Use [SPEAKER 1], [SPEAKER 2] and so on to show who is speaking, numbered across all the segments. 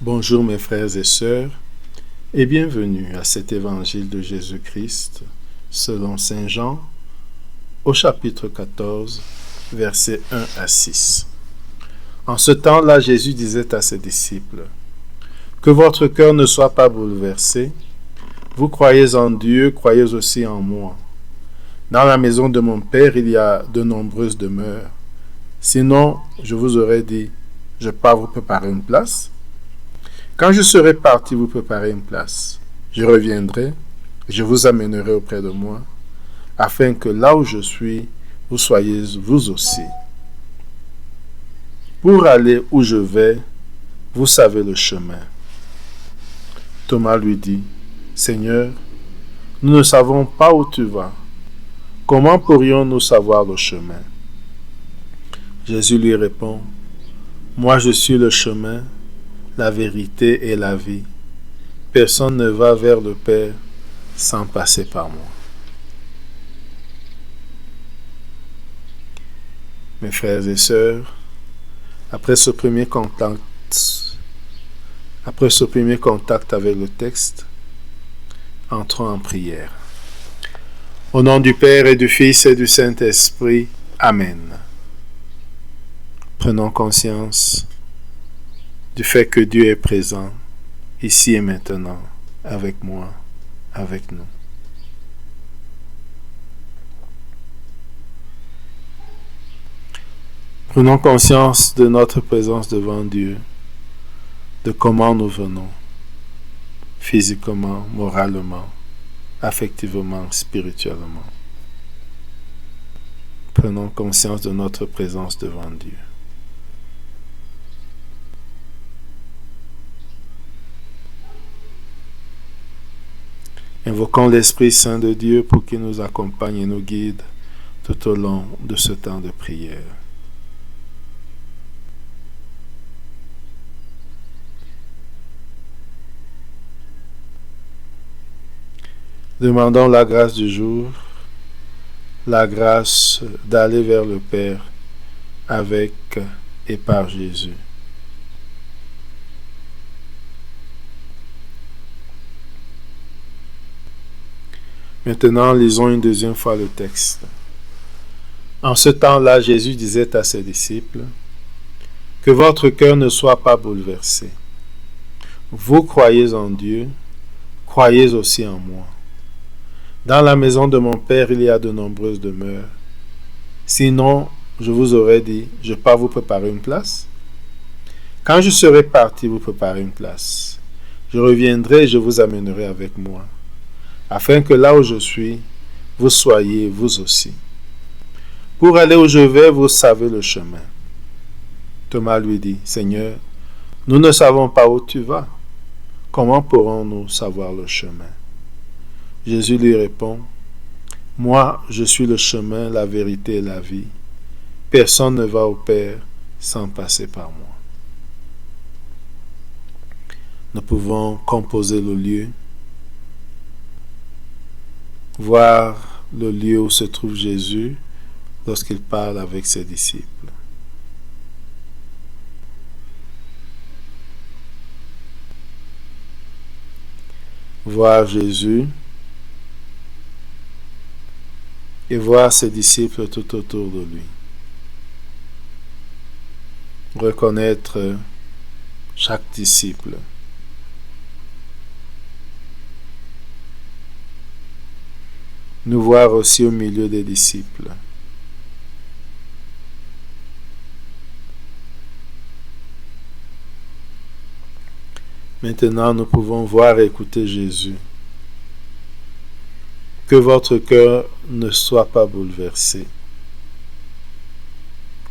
[SPEAKER 1] Bonjour mes frères et sœurs et bienvenue à cet évangile de Jésus-Christ selon Saint Jean au chapitre 14, versets 1 à 6. En ce temps-là, Jésus disait à ses disciples: « Que votre cœur ne soit pas bouleversé. Vous croyez en Dieu, croyez aussi en moi. Dans la maison de mon Père, il y a de nombreuses demeures. Sinon, je vous aurais dit, je pars vous préparer une place. Quand je serai parti vous préparer une place, je reviendrai et je vous amènerai auprès de moi, afin que là où je suis, vous soyez vous aussi. Pour aller où je vais, vous savez le chemin. » Thomas lui dit: « Seigneur, nous ne savons pas où tu vas. Comment pourrions-nous savoir le chemin ?» Jésus lui répond: « Moi je suis le chemin, la vérité et la vie. Personne ne va vers le Père sans passer par moi. » Mes frères et sœurs, après ce premier contact avec le texte, entrons en prière. Au nom du Père et du Fils et du Saint-Esprit. Amen. Prenons conscience du fait que Dieu est présent, ici et maintenant, avec moi, avec nous. Prenons conscience de notre présence devant Dieu, de comment nous venons, physiquement, moralement, affectivement, spirituellement. Prenons conscience de notre présence devant Dieu. Invoquons l'Esprit Saint de Dieu pour qu'il nous accompagne et nous guide tout au long de ce temps de prière. Demandons la grâce du jour, la grâce d'aller vers le Père avec et par Jésus. Maintenant, lisons une deuxième fois le texte. En ce temps-là, Jésus disait à ses disciples: « Que votre cœur ne soit pas bouleversé. Vous croyez en Dieu, croyez aussi en moi. Dans la maison de mon Père, il y a de nombreuses demeures. Sinon, je vous aurais dit, je pars vous préparer une place. Quand je serai parti vous préparer une place, je reviendrai et je vous amènerai avec moi, afin que là où je suis, vous soyez vous aussi. Pour aller où je vais, vous savez le chemin. » Thomas lui dit: « Seigneur, nous ne savons pas où tu vas. Comment pourrons-nous savoir le chemin ?» Jésus lui répond: « Moi, je suis le chemin, la vérité et la vie. Personne ne va au Père sans passer par moi. » Nous pouvons composer le lieu, voir le lieu où se trouve Jésus lorsqu'il parle avec ses disciples. Voir Jésus et voir ses disciples tout autour de lui. Reconnaître chaque disciple. Nous voir aussi au milieu des disciples. Maintenant, nous pouvons voir et écouter Jésus. Que votre cœur ne soit pas bouleversé.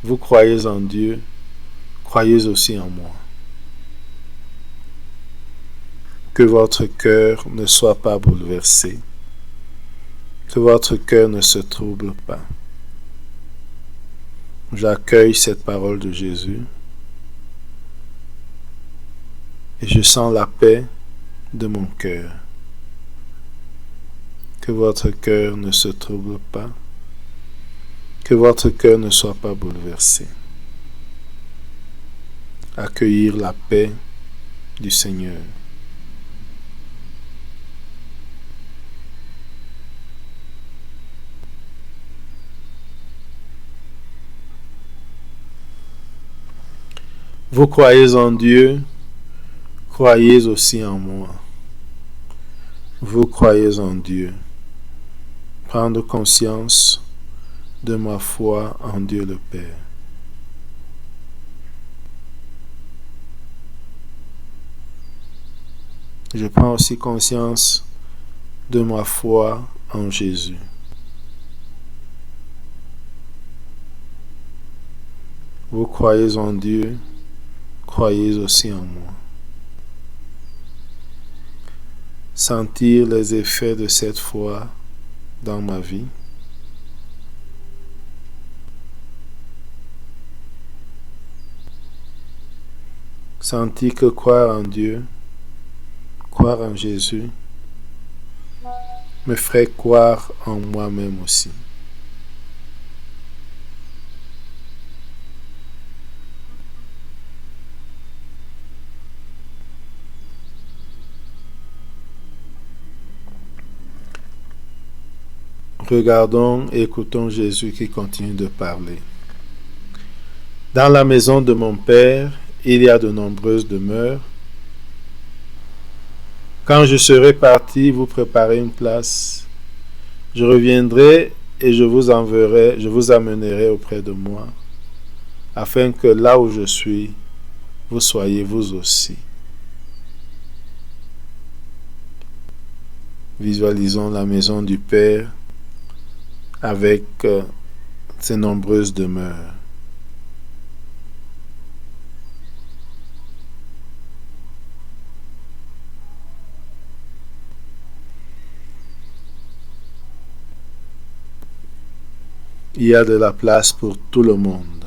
[SPEAKER 1] Vous croyez en Dieu, croyez aussi en moi. Que votre cœur ne soit pas bouleversé. Que votre cœur ne se trouble pas. J'accueille cette parole de Jésus et je sens la paix de mon cœur. Que votre cœur ne se trouble pas. Que votre cœur ne soit pas bouleversé. Accueillir la paix du Seigneur. Vous croyez en Dieu, croyez aussi en moi. Vous croyez en Dieu. Prendre conscience de ma foi en Dieu le Père. Je prends aussi conscience de ma foi en Jésus. Vous croyez en Dieu, croyez aussi en moi. Sentir les effets de cette foi dans ma vie. Sentir que croire en Dieu, croire en Jésus, me ferait croire en moi-même aussi. Regardons et écoutons Jésus qui continue de parler. Dans la maison de mon Père, il y a de nombreuses demeures. Quand je serai parti vous préparer une place, je reviendrai et je vous amènerai auprès de moi, afin que là où je suis, vous soyez vous aussi. Visualisons la maison du Père avec ses nombreuses demeures. Il y a de la place pour tout le monde.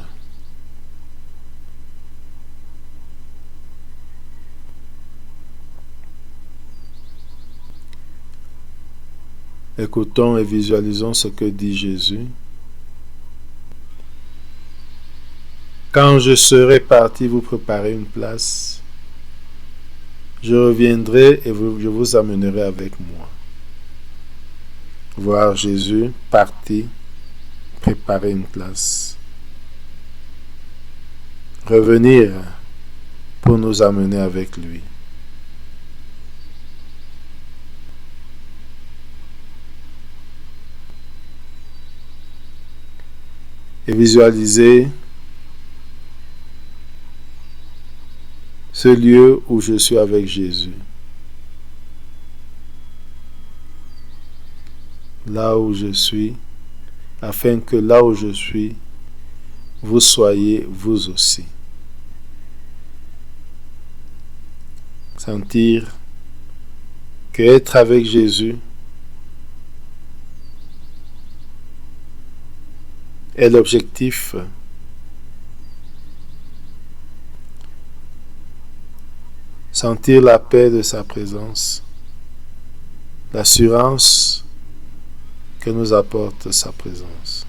[SPEAKER 1] Écoutons et visualisons ce que dit Jésus. Quand je serai parti vous préparer une place, je reviendrai et je vous amènerai avec moi. Voir Jésus parti préparer une place. Revenir pour nous amener avec lui. Et visualiser ce lieu où je suis avec Jésus. Là où je suis, afin que là où je suis, vous soyez vous aussi. Sentir que être avec Jésus est l'objectif. Sentir la paix de sa présence, l'assurance que nous apporte sa présence.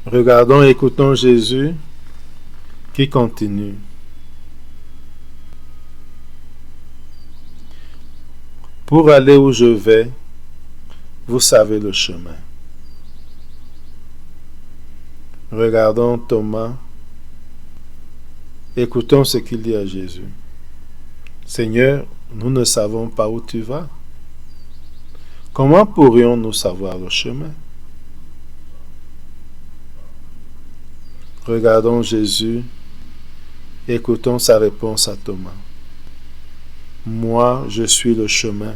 [SPEAKER 1] Regardons et écoutons Jésus qui continue. Pour aller où je vais, vous savez le chemin. Regardons Thomas. Écoutons ce qu'il dit à Jésus. Seigneur, nous ne savons pas où tu vas. Comment pourrions-nous savoir le chemin? Regardons Jésus. Écoutons sa réponse à Thomas. Moi, je suis le chemin,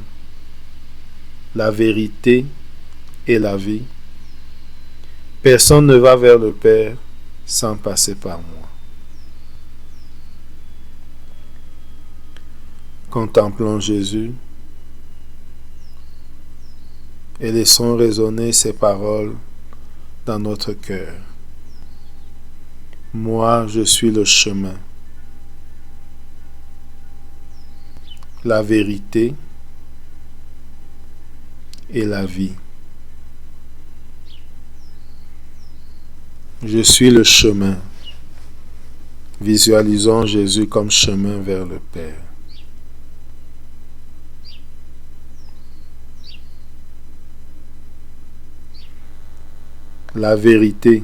[SPEAKER 1] la vérité et la vie. Personne ne va vers le Père sans passer par moi. Contemplons Jésus et laissons résonner ces paroles dans notre cœur. Moi, je suis le chemin, la vérité et la vie. Je suis le chemin. Visualisons Jésus comme chemin vers le Père. La vérité.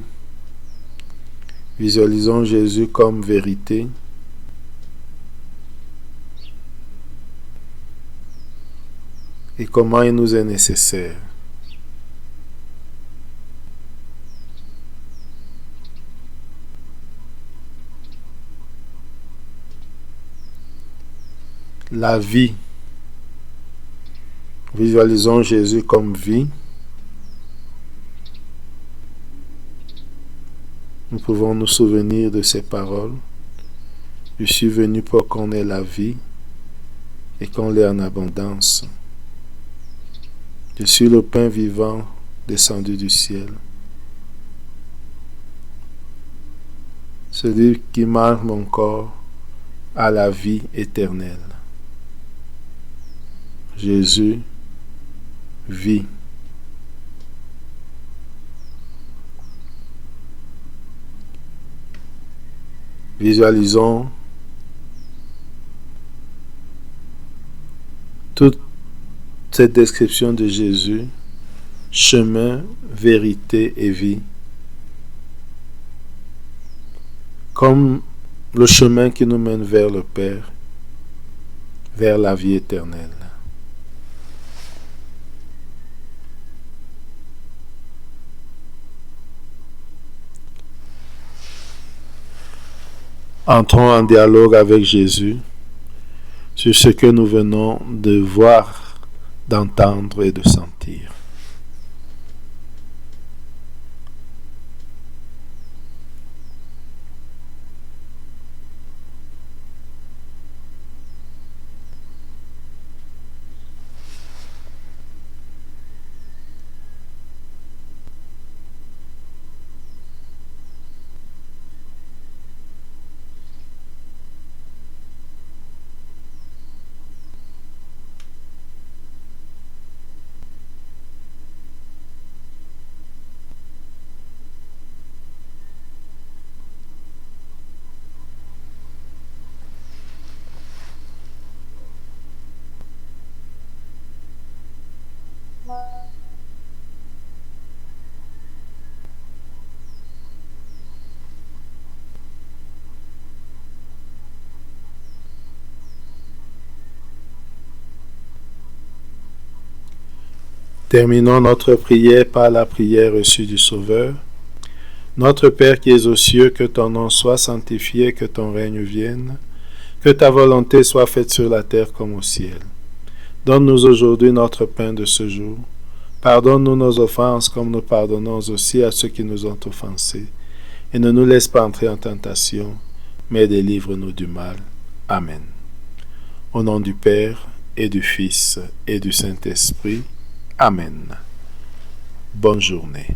[SPEAKER 1] Visualisons Jésus comme vérité. Et comment il nous est nécessaire. La vie. Visualisons Jésus comme vie. Nous pouvons nous souvenir de ces paroles. Je suis venu pour qu'on ait la vie et qu'on l'ait en abondance. Je suis le pain vivant descendu du ciel. Celui qui mange mon corps a la vie éternelle. Jésus vit. Visualisons toute cette description de Jésus, chemin, vérité et vie, comme le chemin qui nous mène vers le Père, vers la vie éternelle. Entrons en dialogue avec Jésus sur ce que nous venons de voir, d'entendre et de sentir. Terminons notre prière par la prière reçue du Sauveur. Notre Père qui es aux cieux, que ton nom soit sanctifié, que ton règne vienne, que ta volonté soit faite sur la terre comme au ciel. Donne-nous aujourd'hui notre pain de ce jour. Pardonne-nous nos offenses comme nous pardonnons aussi à ceux qui nous ont offensés. Et ne nous laisse pas entrer en tentation, mais délivre-nous du mal. Amen. Au nom du Père, et du Fils, et du Saint-Esprit. Amen. Bonne journée.